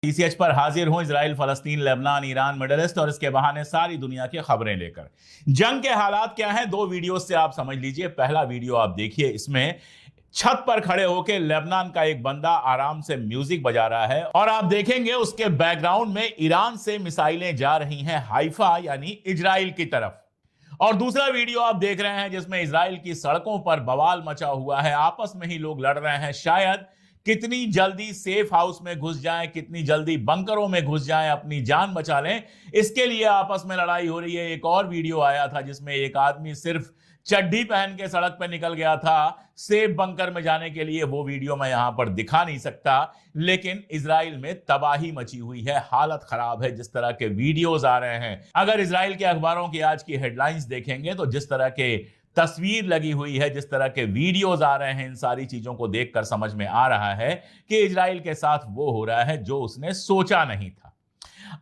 TCH पर हाजिर हूं इजराइल, फलस्तीन, लेबनान, ईरान, मिडिल ईस्ट और इसके बहाने सारी दुनिया की खबरें लेकर। जंग के हालात क्या हैं, दो वीडियो से आप समझ लीजिए। पहला वीडियो आप देखिए, इसमें छत पर खड़े होकर लेबनान का एक बंदा आराम से म्यूजिक बजा रहा है और आप देखेंगे उसके बैकग्राउंड में ईरान से मिसाइलें जा रही हैं हाइफा यानी इजराइल की तरफ। और दूसरा वीडियो आप देख रहे हैं जिसमें इजराइल की सड़कों पर बवाल मचा हुआ है, आपस में ही लोग लड़ रहे हैं। शायद कितनी जल्दी सेफ हाउस में घुस जाएं, कितनी जल्दी बंकरों में घुस जाएं, अपनी जान बचा लें, इसके लिए आपस में लड़ाई हो रही है। एक और वीडियो आया था जिसमें एक आदमी सिर्फ चड्डी पहन के सड़क पर निकल गया था सेफ बंकर में जाने के लिए। वो वीडियो मैं यहां पर दिखा नहीं सकता, लेकिन इजराइल में तबाही मची हुई है, हालत खराब है। जिस तरह के वीडियोस आ रहे हैं, अगर इजराइल के अखबारों की आज की हेडलाइंस देखेंगे तो जिस तरह के तस्वीर लगी हुई है, जिस तरह के वीडियोस आ रहे हैं, इन सारी चीजों को देखकर समझ में आ रहा है कि इजराइल के साथ वो हो रहा है जो उसने सोचा नहीं था।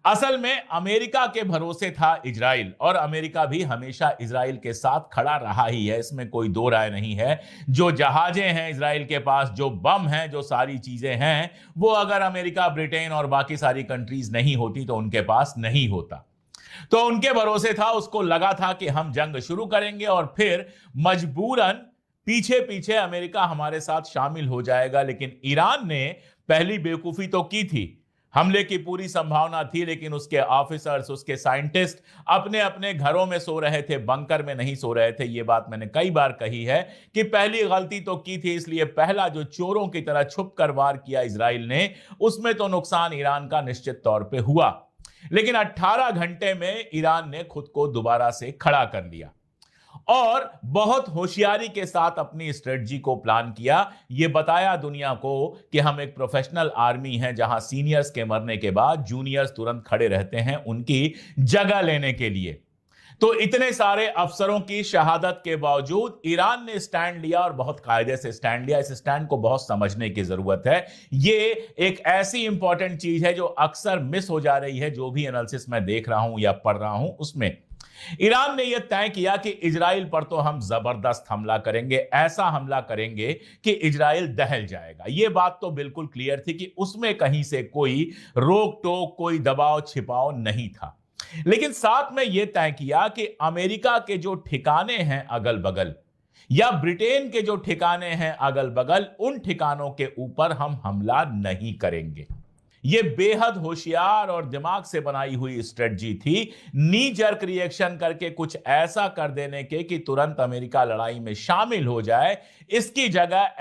असल में अमेरिका के भरोसे था इजराइल, और अमेरिका भी हमेशा इजराइल के साथ खड़ा रहा ही है, इसमें कोई दो राय नहीं है। जो जहाजें हैं इजराइल के पास, जो बम हैं, जो सारी चीजें हैं, वो अगर अमेरिका, ब्रिटेन और बाकी सारी कंट्रीज नहीं होती तो उनके पास नहीं होता। तो उनके भरोसे था, उसको लगा था कि हम जंग शुरू करेंगे और फिर मजबूरन पीछे पीछे अमेरिका हमारे साथ शामिल हो जाएगा। लेकिन ईरान ने पहली बेवकूफी तो की थी, हमले की पूरी संभावना थी, लेकिन उसके ऑफिसर्स, उसके साइंटिस्ट अपने अपने घरों में सो रहे थे, बंकर में नहीं सो रहे थे। ये बात मैंने कई बार कही है कि पहली गलती तो की थी, इसलिए पहला जो चोरों की तरह छुप कर वार किया इजराइल ने, उसमें तो नुकसान ईरान का निश्चित तौर पे हुआ। लेकिन 18 घंटे में ईरान ने खुद को दोबारा से खड़ा कर लिया और बहुत होशियारी के साथ अपनी स्ट्रेटजी को प्लान किया। यह बताया दुनिया को कि हम एक प्रोफेशनल आर्मी हैं, जहां सीनियर्स के मरने के बाद जूनियर्स तुरंत खड़े रहते हैं उनकी जगह लेने के लिए। तो इतने सारे अफसरों की शहादत के बावजूद ईरान ने स्टैंड लिया और बहुत कायदे से स्टैंड लिया। इस स्टैंड को बहुत समझने की जरूरत है। ये एक ऐसी इंपॉर्टेंट चीज है जो अक्सर मिस हो जा रही है, जो भी एनालिसिस मैं देख रहा हूं या पढ़ रहा हूं उसमें। ईरान ने यह तय किया कि इजराइल पर तो हम जबरदस्त हमला करेंगे, ऐसा हमला करेंगे कि इजराइल दहल जाएगा। यह बात तो बिल्कुल क्लियर थी कि उसमें कहीं से कोई रोक टोक, कोई दबाव छिपाव नहीं था। लेकिन साथ में यह तय किया कि अमेरिका के जो ठिकाने हैं अगल बगल, या ब्रिटेन के जो ठिकाने हैं अगल बगल, उन ठिकानों के ऊपर हम हमला नहीं करेंगे। यह बेहद होशियार और दिमाग से बनाई हुई स्ट्रेटजी थी, नी जर्क रिएक्शन करके कुछ ऐसा कर देने के कि तुरंत अमेरिका लड़ाई में शामिल हो जाए। इसकी जगह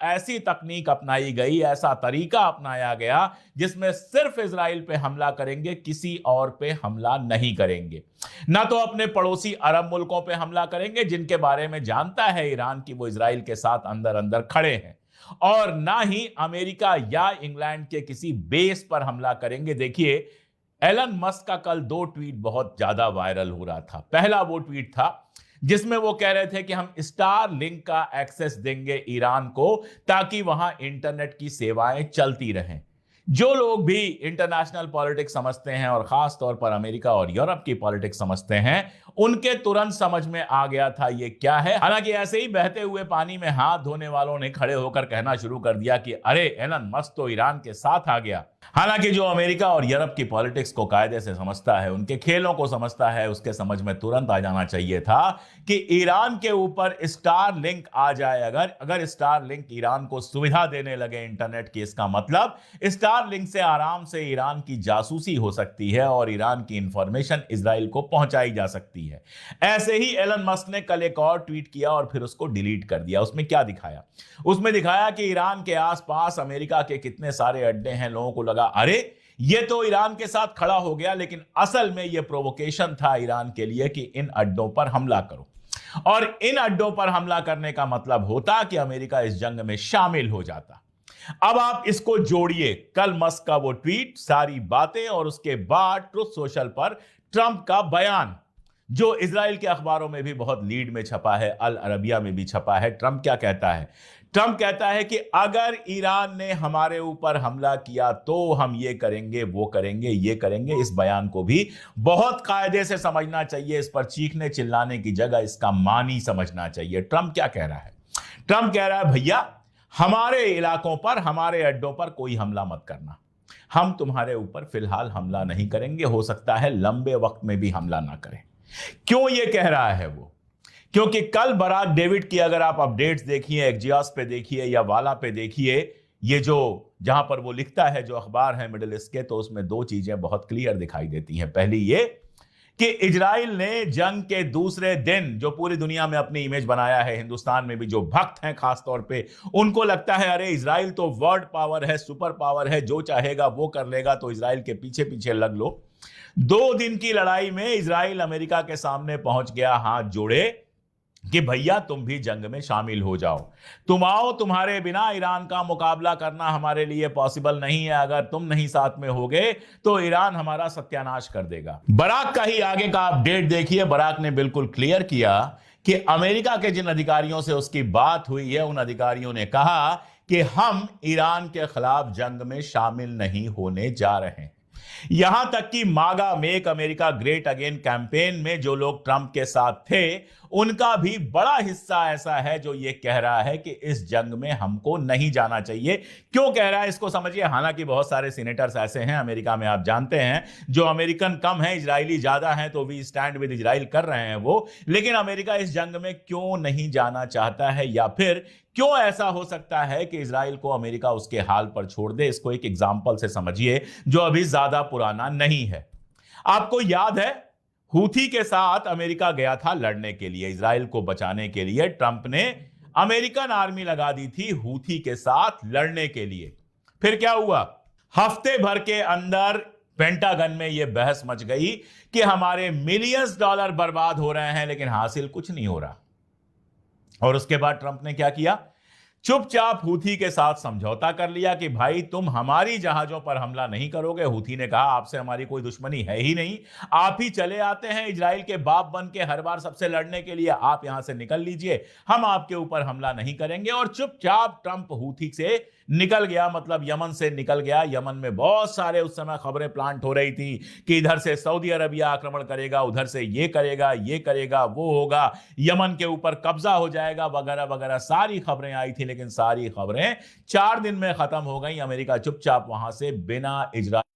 ऐसी तकनीक अपनाई गई, ऐसा तरीका अपनाया गया जिसमें सिर्फ इजराइल पे हमला करेंगे, किसी और पे हमला नहीं करेंगे। ना तो अपने पड़ोसी अरब मुल्कों पे हमला करेंगे जिनके बारे में जानता है ईरान की वो इजराइल के साथ अंदर अंदर खड़े हैं, और ना ही अमेरिका या इंग्लैंड के किसी बेस पर हमला करेंगे। देखिए, एलन मस्क का कल 2 ट्वीट बहुत ज्यादा वायरल हो रहा था। पहला वो ट्वीट था जिसमें वो कह रहे थे कि हम स्टार लिंक का एक्सेस देंगे ईरान को ताकि वहां इंटरनेट की सेवाएं चलती रहें। जो लोग भी इंटरनेशनल पॉलिटिक्स समझते हैं और खास तौर पर अमेरिका और यूरोप की पॉलिटिक्स समझते हैं, उनके तुरंत समझ में आ गया था ये क्या है। हालांकि ऐसे ही बहते हुए पानी में हाथ धोने वालों ने खड़े होकर कहना शुरू कर दिया कि अरे एलन मस्क तो ईरान के साथ आ गया। हालांकि जो अमेरिका और यूरोप की पॉलिटिक्स को कायदे से समझता है, उनके खेलों को समझता है, उसके समझ में तुरंत आ जाना चाहिए था कि ईरान के ऊपर स्टार लिंक आ जाए। अगर स्टार लिंक ईरान को सुविधा देने लगे इंटरनेट की, इसका मतलब स्टार लिंक से आराम से ईरान की जासूसी हो सकती है और ईरान की इंफॉर्मेशन इजराइल को पहुंचाई जा सकती है। ऐसे ही एलन मस्क ने कल एक और ट्वीट किया और फिर उसको डिलीट कर दिया। उसमें क्या दिखाया? उसमें दिखाया कि ईरान के आसपास अमेरिका के कितने सारे अड्डे हैं। लोगों को लगा अरे ये तो ईरान के साथ खड़ा हो गया, लेकिन असल में यह प्रोवोकेशन था ईरान के लिए कि इन अड्डों पर हमला करो, और इन अड्डों पर हमला करने का मतलब होता कि अमेरिका इस जंग में शामिल हो जाता। अब आप इसको जोड़िए, कल मस्क का वो ट्वीट, सारी बातें, और उसके बाद ट्रुथ सोशल पर ट्रंप का बयान, जो इजराइल के अखबारों में भी बहुत लीड में छपा है, अल अरबिया में भी छपा है। ट्रंप क्या कहता है? ट्रंप कहता है कि अगर ईरान ने हमारे ऊपर हमला किया तो हम ये करेंगे, वो करेंगे, ये करेंगे। इस बयान को भी बहुत कायदे से समझना चाहिए, इस पर चीखने चिल्लाने की जगह इसका मानी समझना चाहिए। ट्रंप क्या कह रहा है? ट्रंप कह रहा है भैया, हमारे इलाकों पर, हमारे अड्डों पर कोई हमला मत करना। हम तुम्हारे ऊपर फिलहाल हमला नहीं करेंगे, हो सकता है लंबे वक्त में भी हमला ना करें। क्यों ये कह रहा है वो? क्योंकि कल बराक डेविड की अगर आप अपडेट्स देखिए, एक्जियोस पे देखिए या वाला पे देखिए, ये जो जहां पर वो लिखता है, जो अखबार है मिडिल ईस्ट के, तो उसमें दो चीजें बहुत क्लियर दिखाई देती हैं। पहली ये कि इजराइल ने जंग के दूसरे दिन जो पूरी दुनिया में अपनी इमेज बनाया है, हिंदुस्तान में भी जो भक्त हैं खास तौर पे, उनको लगता है अरे इजराइल तो वर्ल्ड पावर है, सुपर पावर है, जो चाहेगा वो कर लेगा, तो इजराइल के पीछे पीछे लग लो। 2 दिन की लड़ाई में इजराइल अमेरिका के सामने पहुंच गया हाथ जोड़े कि भैया तुम भी जंग में शामिल हो जाओ, तुम आओ, तुम्हारे बिना ईरान का मुकाबला करना हमारे लिए पॉसिबल नहीं है, अगर तुम नहीं साथ में होगे तो ईरान हमारा सत्यानाश कर देगा। बराक का ही आगे का अपडेट देखिए। बराक ने बिल्कुल क्लियर किया कि अमेरिका के जिन अधिकारियों से उसकी बात हुई है, उन अधिकारियों ने कहा कि हम ईरान के खिलाफ जंग में शामिल नहीं होने जा रहे हैं। यहां तक कि मागा make America great again campaign में जो लोग ट्रंप के साथ थे, उनका भी बड़ा हिस्सा ऐसा है जो ये कह रहा है कि इस जंग में हमको नहीं जाना चाहिए। क्यों कह रहा है इसको समझिए। हालांकि बहुत सारे सीनेटर्स ऐसे हैं अमेरिका में, आप जानते हैं, जो अमेरिकन कम है, इजरायली ज्यादा हैं, तो वी स्टैंड विद इजराइल कर रहे हैं वो। लेकिन अमेरिका इस जंग में क्यों नहीं जाना चाहता है, या फिर क्यों ऐसा हो सकता है कि इजराइल को अमेरिका उसके हाल पर छोड़ दे, इसको एक एग्जाम्पल से समझिए जो अभी ज्यादा पुराना नहीं है। आपको याद है, हूथी के साथ अमेरिका गया था लड़ने के लिए, इजराइल को बचाने के लिए। ट्रंप ने अमेरिकन आर्मी लगा दी थी हूथी के साथ लड़ने के लिए। फिर क्या हुआ? हफ्ते भर के अंदर पेंटागन में यह बहस मच गई कि हमारे मिलियंस डॉलर बर्बाद हो रहे हैं, लेकिन हासिल कुछ नहीं हो रहा। और उसके बाद ट्रंप ने क्या किया? चुपचाप हूथी के साथ समझौता कर लिया कि भाई तुम हमारी जहाजों पर हमला नहीं करोगे। हूथी ने कहा आपसे हमारी कोई दुश्मनी है ही नहीं, आप ही चले आते हैं इजराइल के बाप बन के हर बार सबसे लड़ने के लिए, आप यहां से निकल लीजिए, हम आपके ऊपर हमला नहीं करेंगे। और चुपचाप ट्रंप हूथी से निकल गया, मतलब यमन से निकल गया। यमन में बहुत सारे उस समय खबरें प्लांट हो रही थी कि इधर से सऊदी अरबिया आक्रमण करेगा, उधर से ये करेगा, ये करेगा, वो होगा, यमन के ऊपर कब्जा हो जाएगा, वगैरह वगैरह सारी खबरें आई थी। लेकिन सारी खबरें 4 दिन में खत्म हो गई। अमेरिका चुपचाप वहां से बिना इजराइल